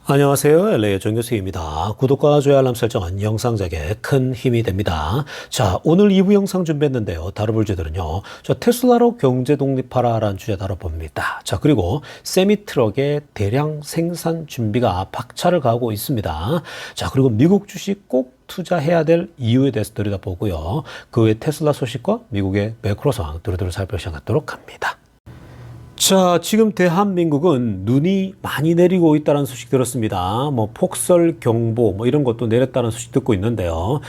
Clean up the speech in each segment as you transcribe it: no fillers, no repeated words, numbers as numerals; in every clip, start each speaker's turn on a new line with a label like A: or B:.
A: 안녕하세요. LA의 정교수입니다. 구독과 좋아요 알람 설정은 영상 제작에 큰 힘이 됩니다. 자, 오늘 2부 영상 준비했는데요. 다뤄볼 주제들은요. 테슬라로 경제 독립하라라는 주제 다뤄봅니다. 자, 그리고 세미트럭의 대량 생산 준비가 박차를 가하고 있습니다. 자, 그리고 미국 주식 꼭 투자해야 될 이유에 대해서 들여다보고요. 그 외 테슬라 소식과 미국의 매크로 상황 두루두루 살펴보도록 합니다. 자, 지금 대한민국은 눈이 많이 내리고 있다는 소식 들었습니다. 폭설 경보 이런 것도 내렸다는 소식 듣고 있는데요.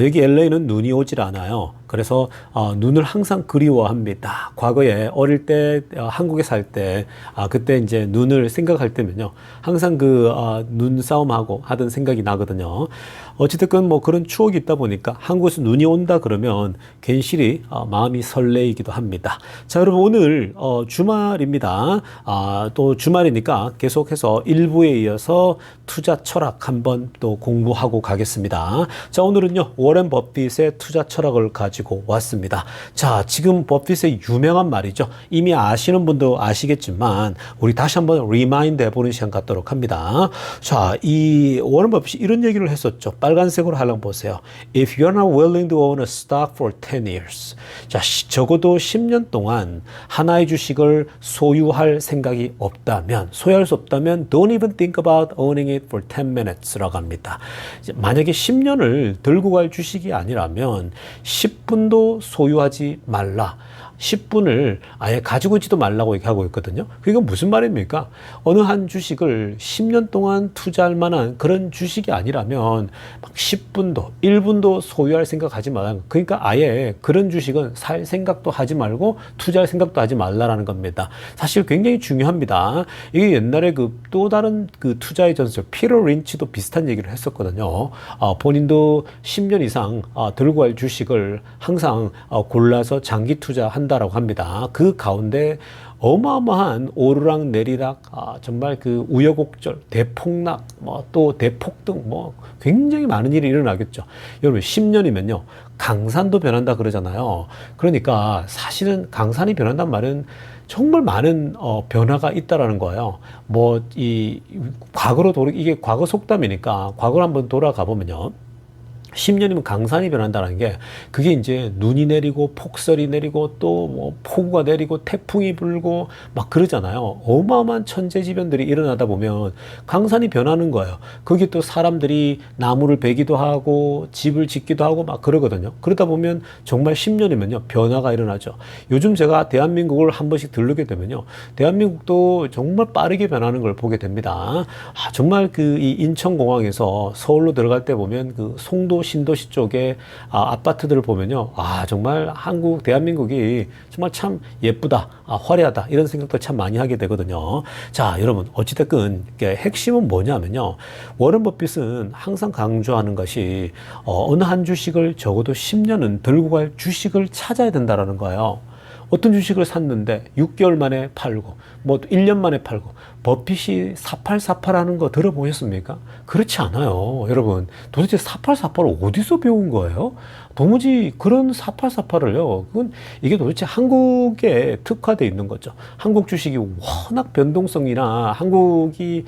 A: 여기 LA는 눈이 오질 않아요. 그래서 눈을 항상 그리워합니다. 과거에 어릴 때 한국에 살 때 그때 이제 눈을 생각할 때면요, 항상 그 눈싸움하고 하던 생각이 나거든요. 어찌됐건 그런 추억이 있다 보니까 한국에서 눈이 온다 그러면 괜시리 마음이 설레이기도 합니다. 자, 여러분, 오늘 주말입니다. 또 주말이니까 계속해서 일부에 이어서 투자 철학 한번 또 공부하고 가겠습니다. 자, 오늘은요, 워렌 버핏의 투자 철학을 가지고 왔습니다. 자, 지금 버핏의 유명한 말이죠. 이미 아시는 분도 아시겠지만 우리 다시 한번 리마인드 해보는 시간 갖도록 합니다. 자, 이 워렌 버핏이 이런 얘기를 했었죠. 빨간색으로 하려면 보세요. If you're not willing to own a stock for 10 years. 자, 적어도 10년 동안 하나의 주식을 소유할 생각이 없다면, 소유할 수 없다면 don't even think about owning it for 10 minutes라고 합니다. 만약에 10년을 들고 갈 주식이 아니라면 10분도 소유하지 말라. 10분을 아예 가지고 있지도 말라고 얘기하고 있거든요. 그게 무슨 말입니까? 어느 한 주식을 10년 동안 투자할 만한 그런 주식이 아니라면 막 10분도, 1분도 소유할 생각하지 말라는 거. 그러니까 아예 그런 주식은 살 생각도 하지 말고 투자할 생각도 하지 말라라는 겁니다. 사실 굉장히 중요합니다. 이게 옛날에 또 다른 투자의 전설, 피터 린치도 비슷한 얘기를 했었거든요. 본인도 10년 이상 들고 갈 주식을 항상 골라서 장기 투자한다라고 합니다. 그 가운데 어마어마한 오르락 내리락, 정말 그 우여곡절, 대폭락, 또 대폭등, 굉장히 많은 일이 일어나겠죠. 여러분, 10년이면요, 강산도 변한다 그러잖아요. 그러니까 사실은 강산이 변한다는 말은 정말 많은 변화가 있다라는 거예요. 이게 과거 속담이니까 과거로 한번 돌아가 보면요, 10년이면 강산이 변한다는 게, 그게 이제 눈이 내리고 폭설이 내리고 또 폭우가 내리고 태풍이 불고 막 그러잖아요. 어마어마한 천재지변들이 일어나다 보면 강산이 변하는 거예요. 거기 또 사람들이 나무를 베기도 하고 집을 짓기도 하고 막 그러거든요. 그러다 보면 정말 10년이면요, 변화가 일어나죠. 요즘 제가 대한민국을 한 번씩 들르게 되면요, 대한민국도 정말 빠르게 변하는 걸 보게 됩니다. 정말 이 인천공항에서 서울로 들어갈 때 보면 그 송도 신도시 쪽에 아파트들을 보면요, 정말 대한민국이 정말 참 예쁘다, 화려하다, 이런 생각도 참 많이 하게 되거든요. 자, 여러분, 어찌됐든 핵심은 뭐냐면요, 워런 버핏은 항상 강조하는 것이 어느 한 주식을 적어도 10년은 들고 갈 주식을 찾아야 된다라는 거예요. 어떤 주식을 샀는데 6개월 만에 팔고 1년 만에 팔고, 버핏이 4848 하는 거 들어보셨습니까? 그렇지 않아요. 여러분, 도대체 4848을 어디서 배운 거예요? 도무지 그런 4848을요, 이게 도대체 한국에 특화되어 있는 거죠. 한국 주식이 워낙 변동성이나 한국이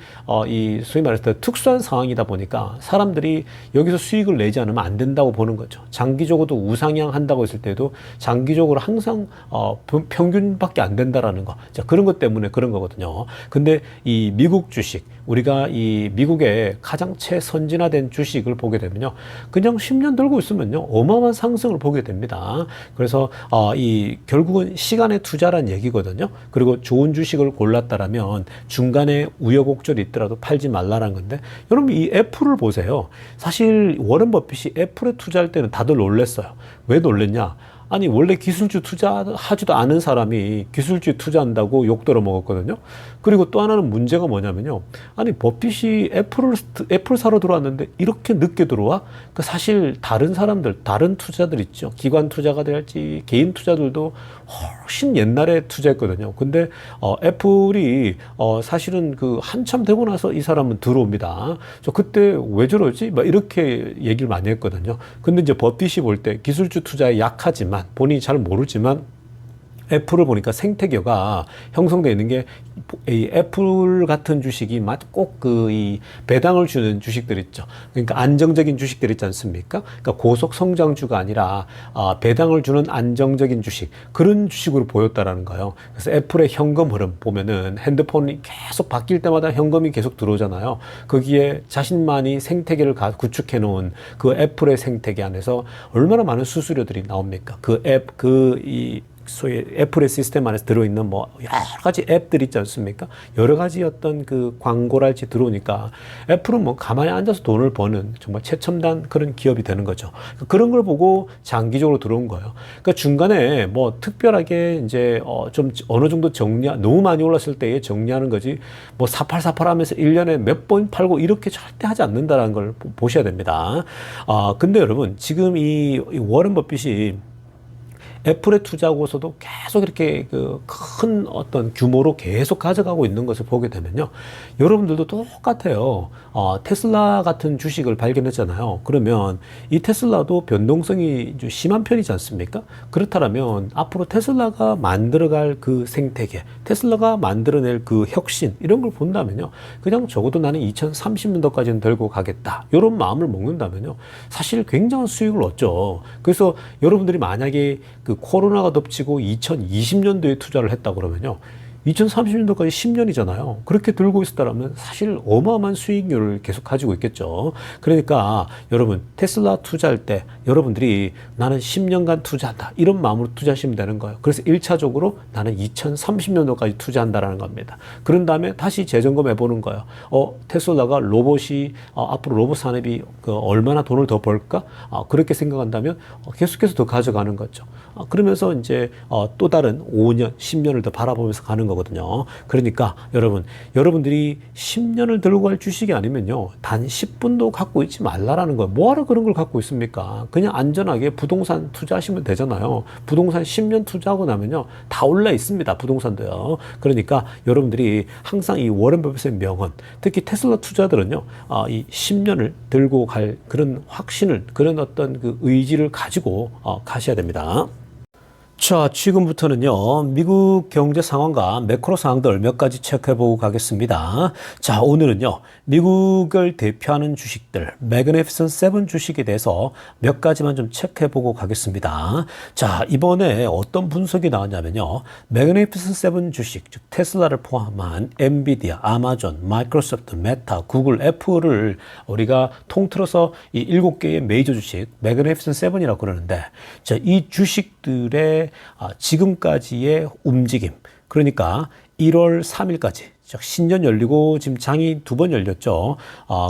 A: 소위 말해서 특수한 상황이다 보니까 사람들이 여기서 수익을 내지 않으면 안 된다고 보는 거죠. 장기적으로도 우상향 한다고 했을 때도 장기적으로 항상 평균밖에 안 된다라는 거. 자, 그런 것 때문에 그런 거거든요. 근데 이 미국 주식, 우리가 이 미국의 가장 최선진화된 주식을 보게 되면요, 그냥 10년 들고 있으면요, 어마어마한 상승을 보게 됩니다. 그래서 결국은 시간의 투자란 얘기거든요. 그리고 좋은 주식을 골랐다라면 중간에 우여곡절이 있더라도 팔지 말라는 건데, 여러분, 이 애플을 보세요. 사실 워런 버핏이 애플에 투자할 때는 다들 놀랬어요. 왜 놀랬냐? 아니, 원래 기술주 투자하지도 않은 사람이 기술주에 투자한다고 욕 들어 먹었거든요. 그리고 또 하나는 문제가 뭐냐면요, 아니, 버핏이 애플 사러 들어왔는데 이렇게 늦게 들어와? 사실 다른 사람들, 다른 투자들 있죠. 기관 투자가 될지 개인 투자들도 훨씬 옛날에 투자했거든요. 근데 애플이 사실은 한참 되고 나서 이 사람은 들어옵니다. 저 그때 왜 저러지? 이렇게 얘기를 많이 했거든요. 근데 이제 버핏이 볼 때 기술주 투자에 약하지만, 본인이 잘 모르지만 애플을 보니까 생태계가 형성되어 있는 게 이 애플 같은 주식이 꼭 이 배당을 주는 주식들 있죠. 그러니까 안정적인 주식들 있지 않습니까? 그러니까 고속 성장주가 아니라 배당을 주는 안정적인 주식, 그런 주식으로 보였다라는 거예요. 그래서 애플의 현금 흐름 보면은 핸드폰이 계속 바뀔 때마다 현금이 계속 들어오잖아요. 거기에 자신만이 생태계를 구축해 놓은 그 애플의 생태계 안에서 얼마나 많은 수수료들이 나옵니까? 소위 애플의 시스템 안에서 들어있는 뭐 여러 가지 앱들 있지 않습니까? 여러 가지 어떤 그 광고랄지 들어오니까 애플은 뭐 가만히 앉아서 돈을 버는 정말 최첨단 그런 기업이 되는 거죠. 그런 걸 보고 장기적으로 들어온 거예요. 그러니까 중간에 뭐 특별하게 이제 좀 어느 정도 너무 많이 올랐을 때에 정리하는 거지, 뭐 사팔사팔 하면서 1년에 몇 번 팔고 이렇게 절대 하지 않는다는 걸 보셔야 됩니다. 근데 여러분, 지금 이 워런 버핏이 애플에 투자하고서도 계속 이렇게 그 큰 어떤 규모로 계속 가져가고 있는 것을 보게 되면요, 여러분들도 똑같아요. 테슬라 같은 주식을 발견했잖아요. 그러면 이 테슬라도 변동성이 좀 심한 편이지 않습니까? 그렇다면 앞으로 테슬라가 만들어갈 그 생태계, 테슬라가 만들어낼 그 혁신, 이런 걸 본다면요, 그냥 적어도 나는 2030년도까지는 들고 가겠다, 이런 마음을 먹는다면요, 사실 굉장한 수익을 얻죠. 그래서 여러분들이 만약에 그 코로나가 덮치고 2020년도에 투자를 했다 그러면요, 2030년도까지 10년이잖아요. 그렇게 들고 있었다면 사실 어마어마한 수익률을 계속 가지고 있겠죠. 그러니까 여러분, 테슬라 투자할 때 여러분들이 나는 10년간 투자한다, 이런 마음으로 투자하시면 되는 거예요. 그래서 1차적으로 나는 2030년도까지 투자한다라는 겁니다. 그런 다음에 다시 재점검해 보는 거예요. 테슬라가 로봇이 앞으로 로봇 산업이 얼마나 돈을 더 벌까? 그렇게 생각한다면 계속해서 더 가져가는 거죠. 그러면서 이제 또 다른 5년, 10년을 더 바라보면서 가는 거거든요. 그러니까 여러분들이 10년을 들고 갈 주식이 아니면요, 단 10분도 갖고 있지 말라라는 거예요. 뭐하러 그런 걸 갖고 있습니까? 그냥 안전하게 부동산 투자하시면 되잖아요. 부동산 10년 투자하고 나면요, 다 올라 있습니다. 부동산도요. 그러니까 여러분들이 항상 이 워런 버핏의 명언, 특히 테슬라 투자들은요, 이 10년을 들고 갈 그런 확신을, 그런 어떤 그 의지를 가지고 가셔야 됩니다. 자, 지금부터는요, 미국 경제 상황과 매크로 상황들 몇 가지 체크해보고 가겠습니다. 자, 오늘은요, 미국을 대표하는 주식들, 매그니피센트 세븐 주식에 대해서 몇 가지만 좀 체크해보고 가겠습니다. 자, 이번에 어떤 분석이 나왔냐면요, 매그니피센트 세븐 주식, 즉 테슬라를 포함한 엔비디아, 아마존, 마이크로소프트, 메타, 구글, 애플을 우리가 통틀어서 이 7개의 메이저 주식, 매그니피센트 세븐이라고 그러는데, 자, 이 주식들의 지금까지의 움직임, 그러니까 1월 3일까지 신년 열리고 지금 장이 2번 열렸죠.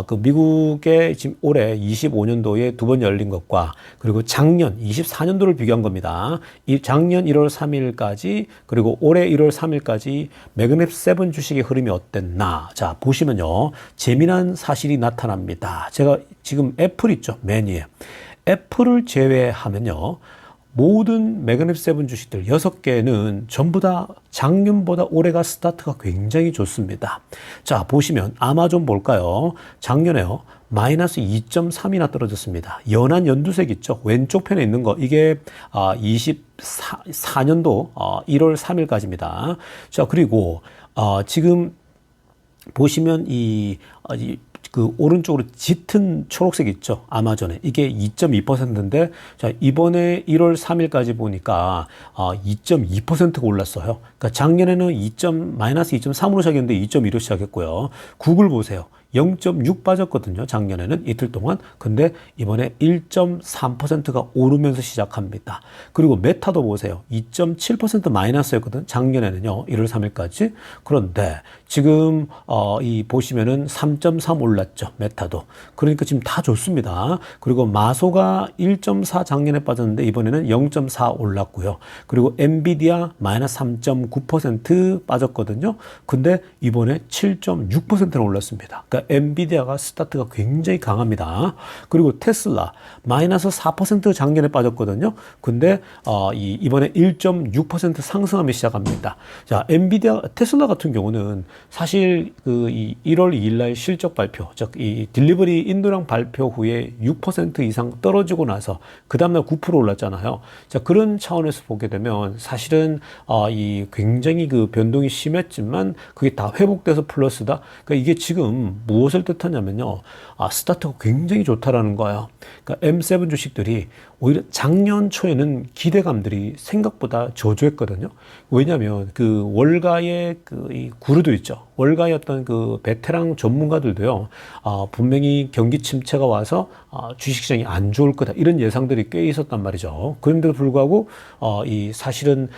A: 그 미국의 지금 올해 25년도에 2번 열린 것과 그리고 작년 24년도를 비교한 겁니다. 이 작년 1월 3일까지 그리고 올해 1월 3일까지 매그니피센트 세븐 주식의 흐름이 어땠나? 자, 보시면요, 재미난 사실이 나타납니다. 제가 지금 애플 있죠, 맨 위에. 애플을 제외하면요, 모든 매그니피센트 세븐 주식들 6개는 전부 다 작년보다 올해가 스타트가 굉장히 좋습니다. 자, 보시면 아마존 볼까요? 작년에요, 마이너스 2.3이나 떨어졌습니다. 연한 연두색 있죠? 왼쪽 편에 있는 거, 이게 24년도 1월 3일까지입니다. 자, 그리고 지금 보시면 그 오른쪽으로 짙은 초록색 있죠, 아마존에. 이게 2.2%인데, 자, 이번에 1월 3일까지 보니까 2.2%가 올랐어요. 그러니까 작년에는 마이너스 2.3으로 시작했는데 2.2로 시작했고요. 구글 보세요. 0.6 빠졌거든요, 작년에는 이틀 동안. 근데 이번에 1.3%가 오르면서 시작합니다. 그리고 메타도 보세요. 2.7% 마이너스였거든, 작년에는요, 1월 3일까지. 그런데 지금 이 보시면은 3.3 올랐죠, 메타도. 그러니까 지금 다 좋습니다. 그리고 마소가 1.4 작년에 빠졌는데 이번에는 0.4 올랐고요. 그리고 엔비디아 마이너스 3.9% 빠졌거든요. 근데 이번에 7.6%나 올랐습니다. 그러니까 그러니까 엔비디아가 스타트가 굉장히 강합니다. 그리고 테슬라 마이너스 4% 작년에 빠졌거든요. 근데 이번에 1.6% 상승하기 시작합니다. 자, 엔비디아 테슬라 같은 경우는 사실 이 1월 2일 날 실적 발표, 즉 이 딜리버리 인도량 발표 후에 6% 이상 떨어지고 나서 그 다음날 9% 올랐잖아요. 자, 그런 차원에서 보게 되면 사실은 이 굉장히 그 변동이 심했지만 그게 다 회복돼서 플러스다. 그러니까 이게 지금 무엇을 뜻하냐면요. 스타트가 굉장히 좋다라는 거예요. 그러니까 M7 주식들이 오히려 작년 초에는 기대감들이 생각보다 저조했거든요. 왜냐하면 그 월가의 이 구루도 있죠. 월가의 어떤 그 베테랑 전문가들도요. 분명히 경기 침체가 와서 주식시장이 안 좋을 거다 이런 예상들이 꽤 있었단 말이죠. 그런데도 불구하고 이 사실은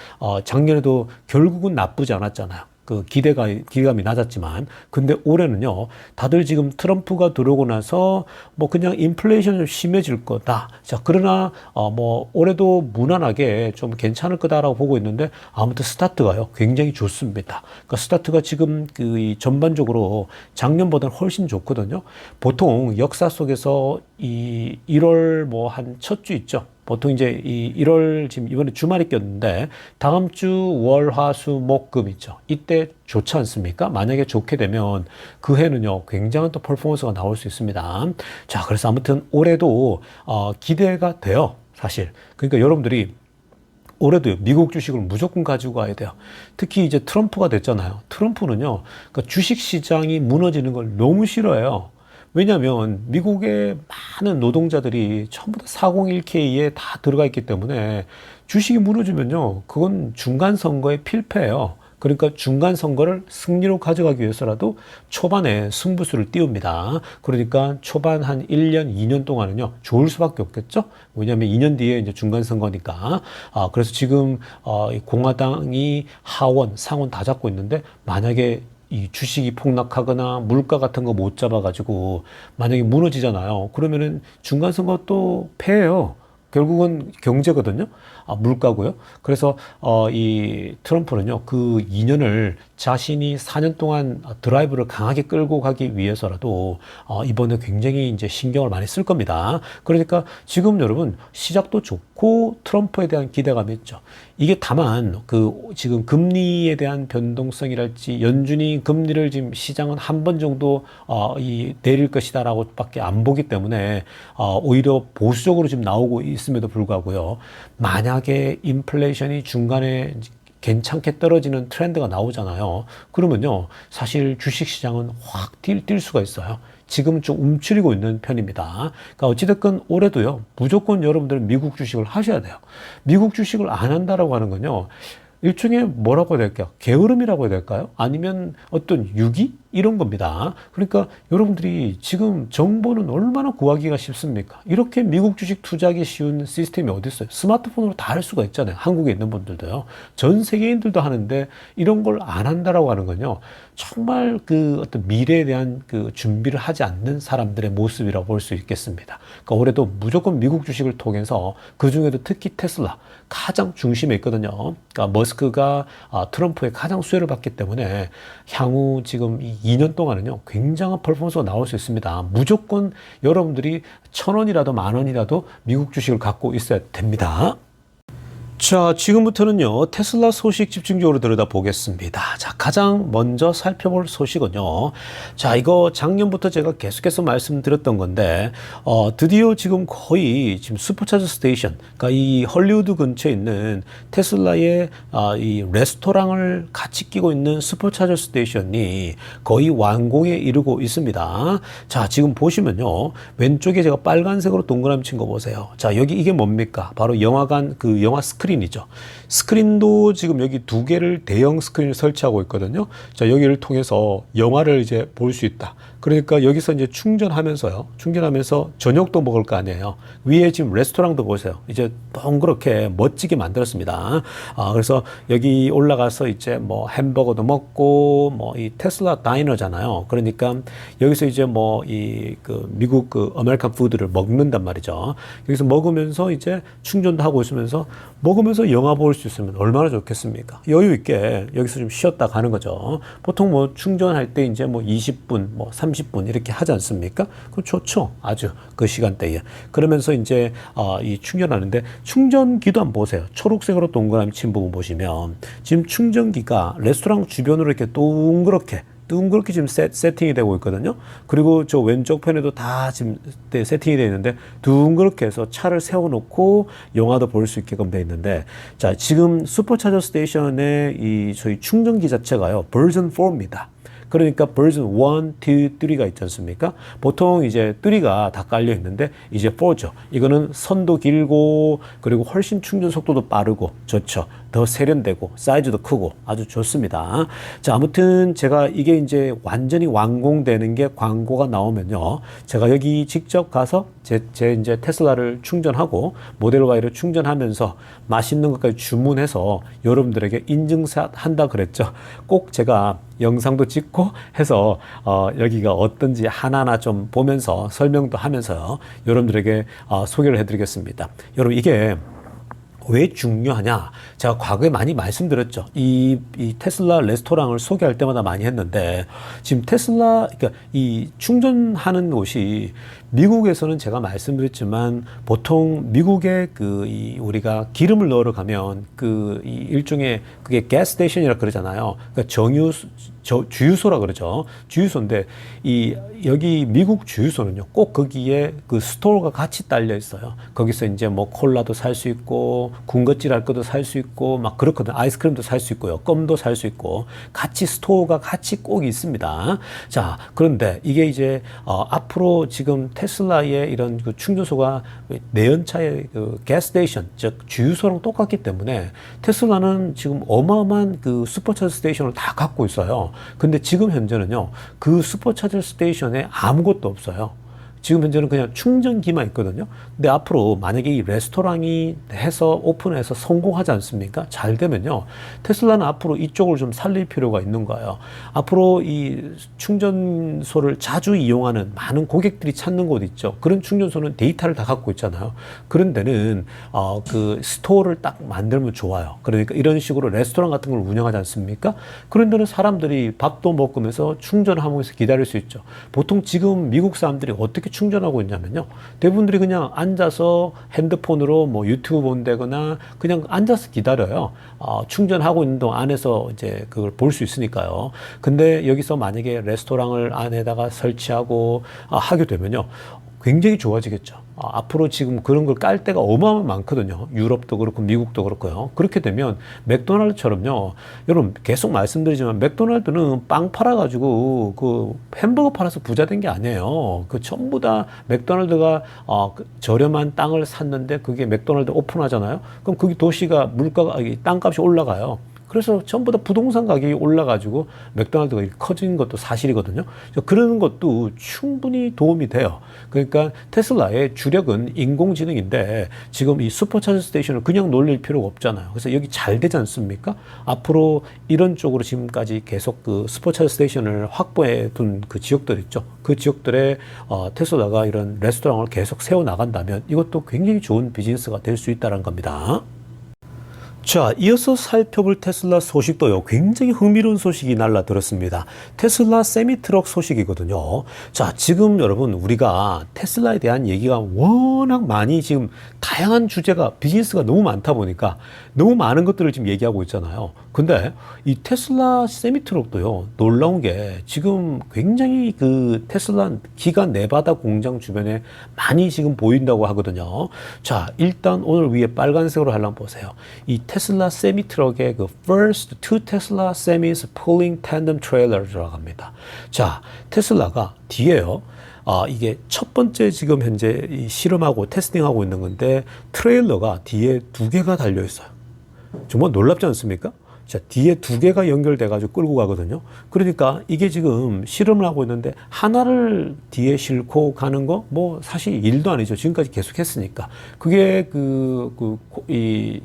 A: 작년에도 결국은 나쁘지 않았잖아요. 그 기대감이 낮았지만, 근데 올해는요, 다들 지금 트럼프가 들어오고 나서 뭐 그냥 인플레이션이 좀 심해질 거다. 자, 그러나 뭐 올해도 무난하게 좀 괜찮을 거다라고 보고 있는데, 아무튼 스타트가요, 굉장히 좋습니다. 그러니까 스타트가 지금 이 전반적으로 작년보다는 훨씬 좋거든요. 보통 역사 속에서 이 1월 뭐 한 첫 주 있죠. 보통 이제 이 1월 지금 이번에 주말이 꼈는데 다음 주 월, 화, 수, 목, 금 있죠. 이때 좋지 않습니까? 만약에 좋게 되면 그 해는요 굉장한 또 퍼포먼스가 나올 수 있습니다. 자, 그래서 아무튼 올해도 기대가 돼요. 사실. 그러니까 여러분들이 올해도 미국 주식을 무조건 가지고 가야 돼요. 특히 이제 트럼프가 됐잖아요. 트럼프는요, 그러니까 주식 시장이 무너지는 걸 너무 싫어해요. 왜냐하면 미국의 많은 노동자들이 전부 다 401k에 다 들어가 있기 때문에 주식이 무너지면요, 그건 중간 선거의 필패예요. 그러니까 중간 선거를 승리로 가져가기 위해서라도 초반에 승부수를 띄웁니다. 그러니까 초반 한 1년, 2년 동안은요, 좋을 수밖에 없겠죠? 왜냐하면 2년 뒤에 이제 중간 선거니까. 그래서 지금 공화당이 하원, 상원 다 잡고 있는데 만약에 이 주식이 폭락하거나 물가 같은 거 못 잡아가지고 만약에 무너지잖아요. 그러면은 중간선거 또 패해요. 결국은 경제거든요. 물가고요. 그래서 이 트럼프는요, 그 2년을 자신이 4년 동안 드라이브를 강하게 끌고 가기 위해서라도 이번에 굉장히 이제 신경을 많이 쓸 겁니다. 그러니까 지금 여러분 시작도 좋고 트럼프에 대한 기대감이 있죠. 이게 다만 그 지금 금리에 대한 변동성이랄지 연준이 금리를 지금 시장은 한 번 정도 내릴 것이다라고밖에 안 보기 때문에 오히려 보수적으로 지금 나오고 있음에도 불구하고요. 만약에 인플레이션이 중간에 괜찮게 떨어지는 트렌드가 나오잖아요. 그러면요, 사실 주식시장은 확 뛸 수가 있어요. 지금 좀 움츠리고 있는 편입니다. 그러니까 어찌됐건 올해도요, 무조건 여러분들은 미국 주식을 하셔야 돼요. 미국 주식을 안 한다라고 하는 건요, 일종의 뭐라고 해야 될까요? 게으름이라고 해야 될까요? 아니면 어떤 유기? 이런 겁니다. 그러니까 여러분들이 지금 정보는 얼마나 구하기가 쉽습니까? 이렇게 미국 주식 투자하기 쉬운 시스템이 어디 있어요? 스마트폰으로 다 할 수가 있잖아요. 한국에 있는 분들도요. 전 세계인들도 하는데 이런 걸 안 한다라고 하는 건요. 정말 그 어떤 미래에 대한 그 준비를 하지 않는 사람들의 모습이라고 볼 수 있겠습니다. 그러니까 올해도 무조건 미국 주식을 통해서 그 중에도 특히 테슬라 가장 중심에 있거든요. 그러니까 머스크가 트럼프의 가장 수혜를 받기 때문에 향후 지금 이 2년 동안은요, 굉장한 퍼포먼스가 나올 수 있습니다. 무조건 여러분들이 1,000원이라도 10,000원이라도 미국 주식을 갖고 있어야 됩니다. 자, 지금부터는요, 테슬라 소식 집중적으로 들여다보겠습니다. 자, 가장 먼저 살펴볼 소식은요. 자, 이거 작년부터 제가 계속해서 말씀드렸던 건데, 드디어 지금 거의 지금 슈퍼차저 스테이션, 그러니까 이 헐리우드 근처에 있는 테슬라의 이 레스토랑을 같이 끼고 있는 슈퍼차저 스테이션이 거의 완공에 이르고 있습니다. 자, 지금 보시면요. 왼쪽에 제가 빨간색으로 동그라미 친 거 보세요. 자, 여기 이게 뭡니까? 바로 영화관, 그 영화 스크린이죠. 스크린도 지금 여기 2개를 대형 스크린을 설치하고 있거든요. 자, 여기를 통해서 영화를 이제 볼 수 있다. 그러니까 여기서 이제 충전하면서 저녁도 먹을 거 아니에요. 위에 지금 레스토랑도 보세요. 이제 동그랗게 멋지게 만들었습니다. 그래서 여기 올라가서 이제 뭐 햄버거도 먹고 뭐 이 테슬라 다이너잖아요. 그러니까 여기서 이제 뭐 이 그 미국 그 아메리칸 푸드를 먹는단 말이죠. 여기서 먹으면서 이제 충전도 하고 있으면서 먹으면서 영화 볼 수 있으면 얼마나 좋겠습니까? 여유 있게 여기서 좀 쉬었다 가는 거죠. 보통 뭐 충전할 때 이제 뭐 20분, 뭐 30분 이렇게 하지 않습니까? 그럼 좋죠. 아주 그 시간대에. 그러면서 이제 이 충전하는데 충전기도 한번 보세요. 초록색으로 동그라미 친 부분 보시면 지금 충전기가 레스토랑 주변으로 이렇게 둥그렇게 지금 세팅이 되고 있거든요. 그리고 저 왼쪽 편에도 다 지금 세팅이 되어 있는데 둥그렇게 해서 차를 세워놓고 영화도 볼 수 있게끔 되어 있는데, 자, 지금 슈퍼차저 스테이션의 이 저희 충전기 자체가요, 버전 4입니다. 그러니까 버전 1, 2, 3가 있지 않습니까? 보통 이제 3가 다 깔려 있는데 이제 4죠. 이거는 선도 길고 그리고 훨씬 충전 속도도 빠르고 좋죠. 더 세련되고 사이즈도 크고 아주 좋습니다. 자, 아무튼 제가 이게 이제 완전히 완공되는 게 광고가 나오면요, 제가 여기 직접 가서 제 이제 테슬라를 충전하고 모델 Y를 충전하면서 맛있는 것까지 주문해서 여러분들에게 인증샷 한다 그랬죠. 꼭 제가 영상도 찍고 해서 여기가 어떤지 하나하나 좀 보면서 설명도 하면서요, 여러분들에게 소개를 해드리겠습니다. 여러분, 이게 왜 중요하냐? 제가 과거에 많이 말씀드렸죠. 이 테슬라 레스토랑을 소개할 때마다 많이 했는데, 지금 테슬라, 그러니까 이 충전하는 곳이 미국에서는 제가 말씀드렸지만 보통 미국에 우리가 기름을 넣으러 가면 이 일종의 그게 가스 스테이션이라 그러잖아요. 그러니까 주유소라 그러죠. 주유소인데 여기 미국 주유소는요, 꼭 거기에 그 스토어가 같이 딸려 있어요. 거기서 이제 뭐 콜라도 살 수 있고 군것질 할 것도 살 수 있고 막 그렇거든요. 아이스크림도 살 수 있고요. 껌도 살 수 있고 같이 스토어가 같이 꼭 있습니다. 자, 그런데 이게 이제 앞으로 지금 테슬라의 이런 그 충전소가 내연차의 그 가스 스테이션, 즉 주유소랑 똑같기 때문에 테슬라는 지금 어마어마한 그 슈퍼차저 스테이션을 다 갖고 있어요. 근데 지금 현재는요, 그 슈퍼차저 스테이션에 아무것도 없어요. 지금 현재는 그냥 충전기만 있거든요. 근데 앞으로 만약에 이 레스토랑이 오픈해서 성공하지 않습니까? 잘 되면요, 테슬라는 앞으로 이쪽을 좀 살릴 필요가 있는 거예요. 앞으로 이 충전소를 자주 이용하는 많은 고객들이 찾는 곳 있죠. 그런 충전소는 데이터를 다 갖고 있잖아요. 그런 데는 그 스토어를 딱 만들면 좋아요. 그러니까 이런 식으로 레스토랑 같은 걸 운영하지 않습니까? 그런 데는 사람들이 밥도 먹으면서 충전하면서 기다릴 수 있죠. 보통 지금 미국 사람들이 어떻게 충전하고 있냐면요, 대부분들이 그냥 앉아서 핸드폰으로 뭐 유튜브 본다거나 그냥 앉아서 기다려요. 충전하고 있는 동안 안에서 이제 그걸 볼 수 있으니까요. 근데 여기서 만약에 레스토랑을 안에다가 설치하고 하게 되면요, 굉장히 좋아지겠죠. 앞으로 지금 그런 걸 깔 데가 어마어마하게 많거든요. 유럽도 그렇고 미국도 그렇고요. 그렇게 되면 맥도날드처럼요, 여러분 계속 말씀드리지만 맥도날드는 빵 팔아가지고 그 햄버거 팔아서 부자 된 게 아니에요. 그 전부 다 맥도날드가 저렴한 땅을 샀는데 그게 맥도날드 오픈하잖아요. 그럼 거기 도시가 물가가 땅값이 올라가요. 그래서 전부 다 부동산 가격이 올라가지고 맥도날드가 커진 것도 사실이거든요. 그런 것도 충분히 도움이 돼요. 그러니까 테슬라의 주력은 인공지능인데 지금 이 슈퍼차저 스테이션을 그냥 놀릴 필요가 없잖아요. 그래서 여기 잘 되지 않습니까? 앞으로 이런 쪽으로 지금까지 계속 그 슈퍼차저 스테이션을 확보해 둔 그 지역들 있죠. 그 지역들에 테슬라가 이런 레스토랑을 계속 세워 나간다면 이것도 굉장히 좋은 비즈니스가 될 수 있다는 겁니다. 자, 이어서 살펴볼 테슬라 소식도요, 굉장히 흥미로운 소식이 날라들었습니다. 테슬라 세미트럭 소식이거든요. 자, 지금 여러분, 우리가 테슬라에 대한 얘기가 워낙 많이 지금 다양한 주제가, 비즈니스가 너무 많다 보니까 너무 많은 것들을 지금 얘기하고 있잖아요. 근데 이 테슬라 세미트럭도요, 놀라운 게 지금 굉장히 그 테슬라 기가 네바다 공장 주변에 많이 지금 보인다고 하거든요. 자, 일단 오늘 위에 빨간색으로 한번 보세요. 이 테슬라 세미트럭의 그 First Two Tesla Semis Pulling Tandem Trailer 들어갑니다. 자, 테슬라가 뒤에요, 이게 첫 번째 지금 현재 실험하고 테스팅하고 있는 건데 트레일러가 뒤에 2개가 달려 있어요. 정말 놀랍지 않습니까? 자, 뒤에 2개가 연결돼 가지고 끌고 가거든요. 그러니까 이게 지금 실험을 하고 있는데 하나를 뒤에 싣고 가는 거 뭐 사실 일도 아니죠. 지금까지 계속 했으니까. 그게 이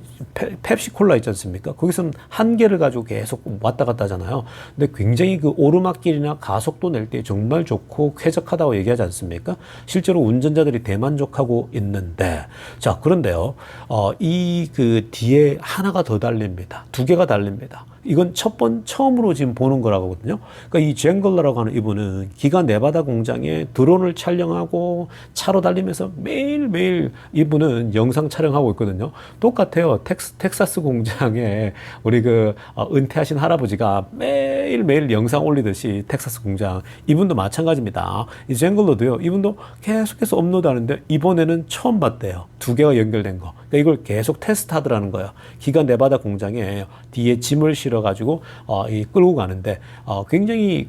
A: 펩시콜라 있지 않습니까? 거기서는 1개를 가지고 계속 왔다 갔다 하잖아요. 근데 굉장히 그 오르막길이나 가속도 낼 때 정말 좋고 쾌적하다고 얘기하지 않습니까? 실제로 운전자들이 대만족하고 있는데, 자, 그런데요, 이 그 뒤에 하나가 더 달립니다. 2개가 달립니다. 이건 처음으로 지금 보는 거라고 하거든요. 그러니까 이 쟁글러라고 하는 이분은 기가 네바다 공장에 드론을 촬영하고 차로 달리면서 매일매일 이분은 영상 촬영하고 있거든요. 똑같아요. 텍사스 공장에 우리 은퇴하신 할아버지가 매일매일 영상 올리듯이 텍사스 공장 이분도 마찬가지입니다. 이 쟁글러도요. 이분도 계속해서 업로드하는데 이번에는 처음 봤대요. 두 개가 연결된 거. 그러니까 이걸 계속 테스트하더라는 거예요. 기가 네바다 공장에 뒤에 짐을 실어가지고 끌고 가는데 굉장히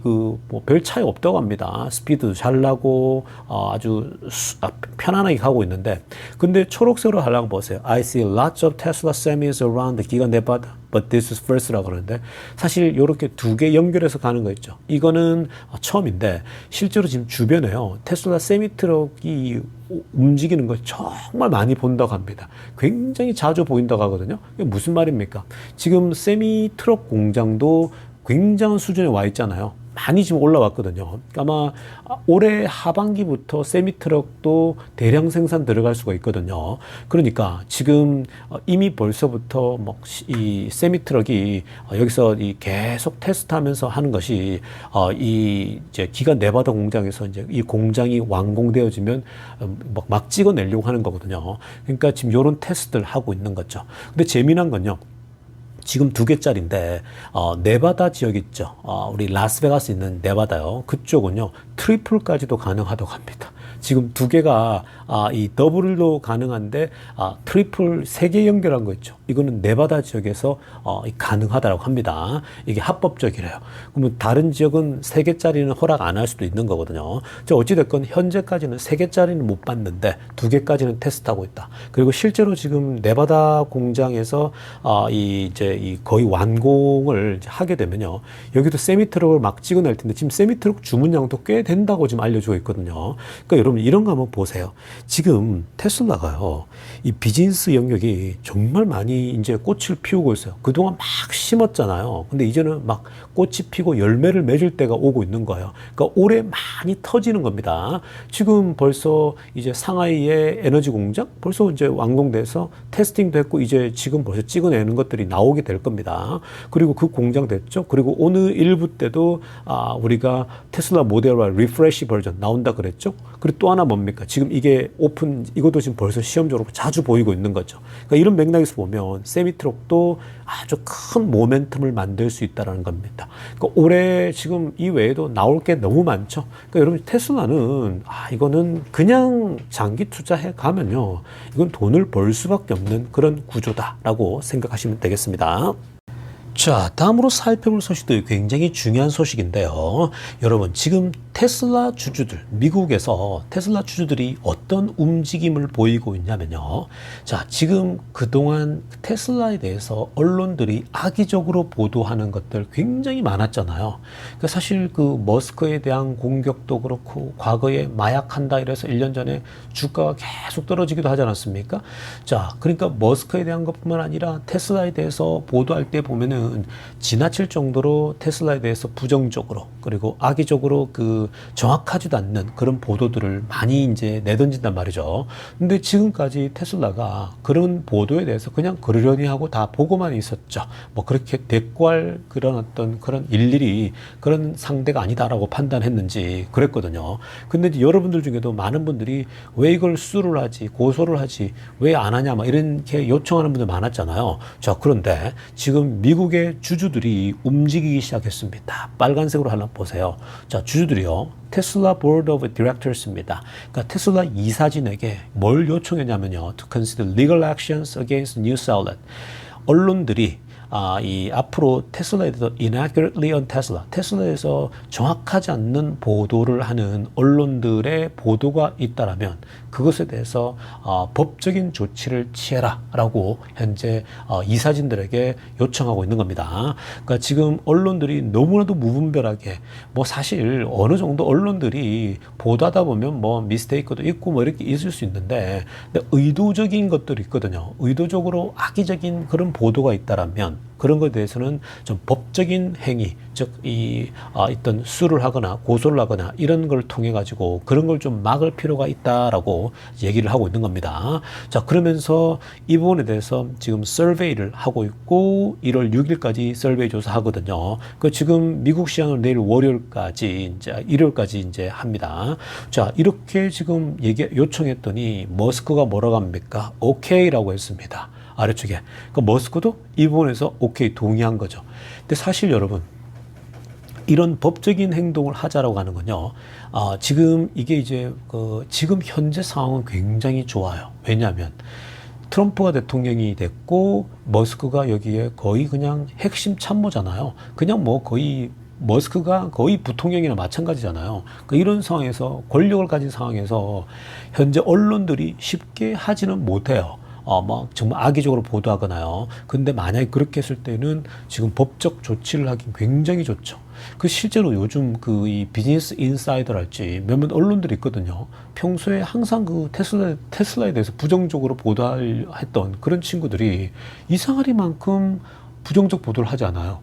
A: 별 차이 없다고 합니다. 스피드도 잘 나고 아주 편안하게 가고 있는데 근데 초록색으로 하려고 보세요. I see lots of Tesla semis around the 기가 네바다. But this is first라고 그러는데 사실 이렇게 두 개 연결해서 가는 거 있죠. 이거는 처음인데 실제로 지금 주변에요. 테슬라 세미트럭이 움직이는 걸 정말 많이 본다고 합니다. 굉장히 자주 보인다고 하거든요. 이게 무슨 말입니까? 지금 세미트럭 공장도 굉장한 수준에 와 있잖아요. 많이 지금 올라왔거든요. 아마 올해 하반기부터 세미트럭도 대량 생산 들어갈 수가 있거든요. 그러니까 지금 이미 벌써부터 이 세미트럭이 여기서 계속 테스트하면서 하는 것이 이제 기가 네바다 공장에서 이제 이 공장이 완공되어지면 막 찍어내려고 하는 거거든요. 그러니까 지금 이런 테스트를 하고 있는 거죠. 근데 재미난 건요. 지금 2개짜리인데 네바다 지역 있죠. 우리 라스베가스 있는 네바다요. 그쪽은요. 트리플까지도 가능하다고 합니다. 지금 2개가 이 더블로 가능한데 트리플 3개 연결한 거 있죠. 이거는 네바다 지역에서 가능하다고 합니다. 이게 합법적이래요. 그러면 다른 지역은 3개짜리는 허락 안 할 수도 있는 거거든요. 어찌됐건 현재까지는 3개짜리는 못 봤는데 2개까지는 테스트하고 있다. 그리고 실제로 지금 네바다 공장에서 이제 거의 완공을 하게 되면요. 여기도 세미트럭을 막 찍어낼 텐데 지금 세미트럭 주문량도 꽤 된다고 지금 알려주고 있거든요. 그러니까 여러분 이런 거 한번 보세요. 지금 테슬라가요. 이 비즈니스 영역이 정말 많이 이제 꽃을 피우고 있어요. 그동안 막 심었잖아요. 근데 이제는 막 꽃이 피고 열매를 맺을 때가 오고 있는 거예요. 그러니까 올해 많이 터지는 겁니다. 지금 벌써 이제 상하이의 에너지 공장 벌써 이제 완공돼서 테스팅도 했고 이제 지금 벌써 찍어내는 것들이 나오게 될 겁니다. 그리고 그 공장 됐죠. 그리고 오늘 일부 때도 우리가 테슬라 모델 Y 리프레시 버전 나온다 그랬죠. 그리고 또 하나 뭡니까? 지금 이게 이것도 지금 벌써 시험적으로 자주 보이고 있는 거죠. 그러니까 이런 맥락에서 보면 세미트럭도 아주 큰 모멘텀을 만들 수 있다는 겁니다. 그러니까 올해 지금 이 외에도 나올 게 너무 많죠. 그러니까 여러분 테슬라는 이거는 그냥 장기 투자해 가면요. 이건 돈을 벌 수밖에 없는 그런 구조다라고 생각하시면 되겠습니다. 자, 다음으로 살펴볼 소식도 굉장히 중요한 소식인데요. 여러분, 지금 테슬라 주주들, 미국에서 테슬라 주주들이 어떤 움직임을 보이고 있냐면요. 자, 지금 그동안 테슬라에 대해서 언론들이 악의적으로 보도하는 것들 굉장히 많았잖아요. 그러니까 사실 머스크에 대한 공격도 그렇고, 과거에 마약한다 이래서 1년 전에 주가가 계속 떨어지기도 하지 않았습니까? 자, 그러니까 머스크에 대한 것뿐만 아니라 테슬라에 대해서 보도할 때 보면은 지나칠 정도로 테슬라에 대해서 부정적으로 그리고 악의적으로 정확하지도 않는 그런 보도들을 많이 이제 내던진단 말이죠. 근데 지금까지 테슬라가 그런 보도에 대해서 그냥 그러려니 하고 다 보고만 있었죠. 그렇게 대꾸할 그런 일일이 그런 상대가 아니다라고 판단했는지 그랬거든요. 근데 이제 여러분들 중에도 많은 분들이 왜 이걸 수를 하지, 고소를 하지, 왜 안 하냐, 이렇게 요청하는 분들 많았잖아요. 자, 그런데 지금 미국의 주주들이 움직이기 시작했습니다. 빨간색으로 하나 보세요. 자, 주주들이요. 테슬라 보드 오브 디렉터스입니다. 그러니까 테슬라 이사진에게 뭘 요청했냐면요. To consider legal actions against news outlet. 언론들이 앞으로 테슬라에 대해서 inaccurately on Tesla, 테슬라에서 정확하지 않는 보도를 하는 언론들의 보도가 있다라면 그것에 대해서 법적인 조치를 취해라라고 현재 이사진들에게 요청하고 있는 겁니다. 그러니까 지금 언론들이 너무나도 무분별하게 사실 어느 정도 언론들이 보도하다 보면 미스테이크도 있고 이렇게 있을 수 있는데 근데 의도적인 것들이 있거든요. 의도적으로 악의적인 그런 보도가 있다라면 그런 것에 대해서는 좀 법적인 행위, 즉 어떤 수를 하거나 고소를 하거나 이런 걸 통해 가지고 그런 걸 좀 막을 필요가 있다라고 얘기를 하고 있는 겁니다. 자, 그러면서 이 부분에 대해서 지금 서베이를 하고 있고 1월 6일까지 서베이 조사하거든요. 그 지금 미국 시간으로 내일 월요일까지 이제 일요일까지 이제 합니다. 자, 이렇게 지금 요청했더니 머스크가 뭐라고 합니까? 오케이라고 했습니다. 아래쪽에. 그 머스크도 이 부분에서 오케이 동의한 거죠. 근데 사실 여러분, 이런 법적인 행동을 하자라고 하는 건요, 지금 이게 이제 지금 현재 상황은 굉장히 좋아요. 왜냐하면 트럼프가 대통령이 됐고 머스크가 여기에 거의 그냥 핵심 참모잖아요. 그냥 뭐 거의 머스크가 거의 부통령이나 마찬가지잖아요. 이런 상황에서 권력을 가진 상황에서 현재 언론들이 쉽게 하지는 못해요. 막 정말 악의적으로 보도하거나요. 근데 만약에 그렇게 했을 때는 지금 법적 조치를 하긴 굉장히 좋죠. 실제로 요즘 이 비즈니스 인사이더랄지 몇몇 언론들이 있거든요. 평소에 항상 테슬라에 대해서 부정적으로 보도했던 그런 친구들이 이상하리만큼 부정적 보도를 하지 않아요.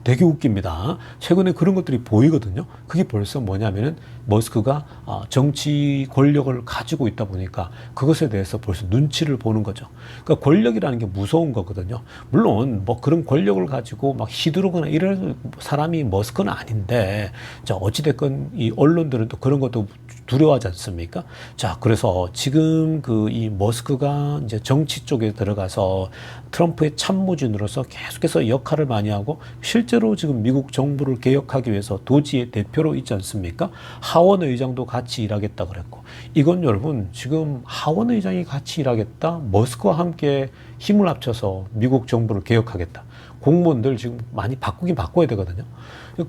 A: 되게 웃깁니다. 최근에 그런 것들이 보이거든요. 그게 벌써 뭐냐면은 머스크가 정치 권력을 가지고 있다 보니까 그것에 대해서 벌써 눈치를 보는 거죠. 그러니까 권력이라는 게 무서운 거거든요. 물론 뭐 그런 권력을 가지고 막 휘두르거나 이럴 사람이 머스크는 아닌데, 자, 어찌됐건 이 언론들은 또 그런 것도 두려워하지 않습니까? 자, 그래서 지금 이 머스크가 이제 정치 쪽에 들어가서 트럼프의 참모진으로서 계속해서 역할을 많이 하고 실제로 지금 미국 정부를 개혁하기 위해서 도지의 대표로 있지 않습니까? 하원 의장도 같이 일하겠다 그랬고, 이건 여러분 지금 하원 의장이 같이 일하겠다, 머스크와 함께 힘을 합쳐서 미국 정부를 개혁하겠다. 공무원들 지금 많이 바꾸긴 바꿔야 되거든요.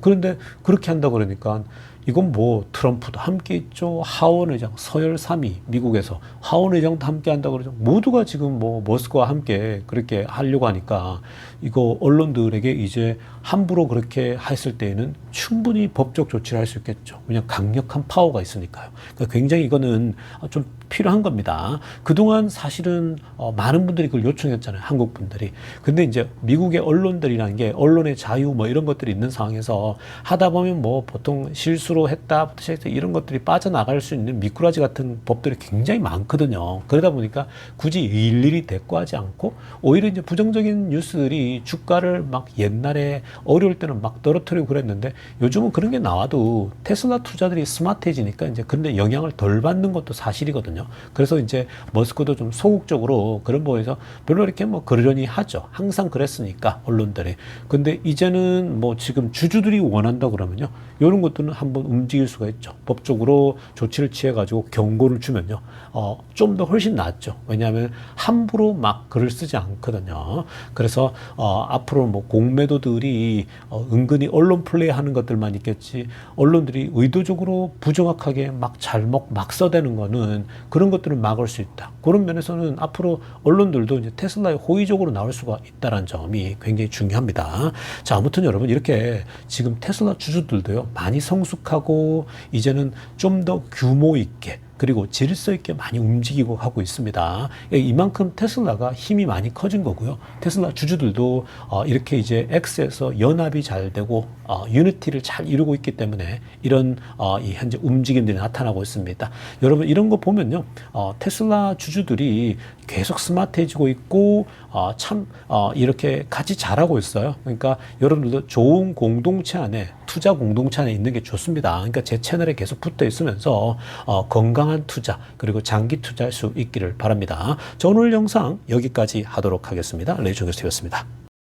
A: 그런데 그렇게 한다 그러니까 이건 뭐 트럼프도 함께 있죠. 하원의장, 서열 3위, 미국에서 하원의장도 함께 한다고 그러죠. 모두가 지금 뭐 머스크와 함께 그렇게 하려고 하니까 이거 언론들에게 이제 함부로 그렇게 했을 때에는 충분히 법적 조치를 할 수 있겠죠. 왜냐하면 강력한 파워가 있으니까요. 그러니까 굉장히 이거는 좀 필요한 겁니다. 그동안 사실은 많은 분들이 그걸 요청했잖아요. 한국 분들이. 근데 이제 미국의 언론들이라는 게 언론의 자유 뭐 이런 것들이 있는 상황에서 하다 보면 뭐 보통 실수로 했다부터 시작해서 이런 것들이 빠져나갈 수 있는 미꾸라지 같은 법들이 굉장히 많거든요. 그러다 보니까 굳이 일일이 대꾸하지 않고 오히려 이제 부정적인 뉴스들이 주가를 막 옛날에 어려울 때는 막 떨어뜨리고 그랬는데 요즘은 그런 게 나와도 테슬라 투자들이 스마트해지니까 이제 근데 영향을 덜 받는 것도 사실이거든요. 그래서 이제 머스크도 좀 소극적으로 그런 부분에서 별로 이렇게 뭐 그러려니 하죠. 항상 그랬으니까 언론들이. 근데 이제는 뭐 지금 주주들이 원한다 그러면요, 이런 것들은 한번 움직일 수가 있죠. 법적으로 조치를 취해가지고 경고를 주면요, 좀 더 훨씬 낫죠. 왜냐하면 함부로 막 글을 쓰지 않거든요. 그래서 앞으로 뭐 공매도들이 은근히 언론 플레이하는 것들만 있겠지, 언론들이 의도적으로 부정확하게 막 잘못 막 써대는 거는 그런 것들을 막을 수 있다. 그런 면에서는 앞으로 언론들도 이제 테슬라에 호의적으로 나올 수가 있다는 점이 굉장히 중요합니다. 자, 아무튼 여러분 이렇게 지금 테슬라 주주들도요 많이 성숙하고 이제는 좀 더 규모 있게 그리고 질서 있게 많이 움직이고 하고 있습니다. 이만큼 테슬라가 힘이 많이 커진 거고요. 테슬라 주주들도 이렇게 이제 X에서 연합이 잘 되고 유니티를 잘 이루고 있기 때문에 이런 이 현재 움직임들이 나타나고 있습니다. 여러분 이런 거 보면요, 테슬라 주주들이 계속 스마트해지고 있고 참 이렇게 같이 잘하고 있어요. 그러니까 여러분들도 좋은 공동체 안에, 투자 공동체 안에 있는 게 좋습니다. 그러니까 제 채널에 계속 붙어 있으면서 건강한 투자 그리고 장기 투자할 수 있기를 바랍니다. 자, 오늘 영상 여기까지 하도록 하겠습니다. 레이존 교수였습니다.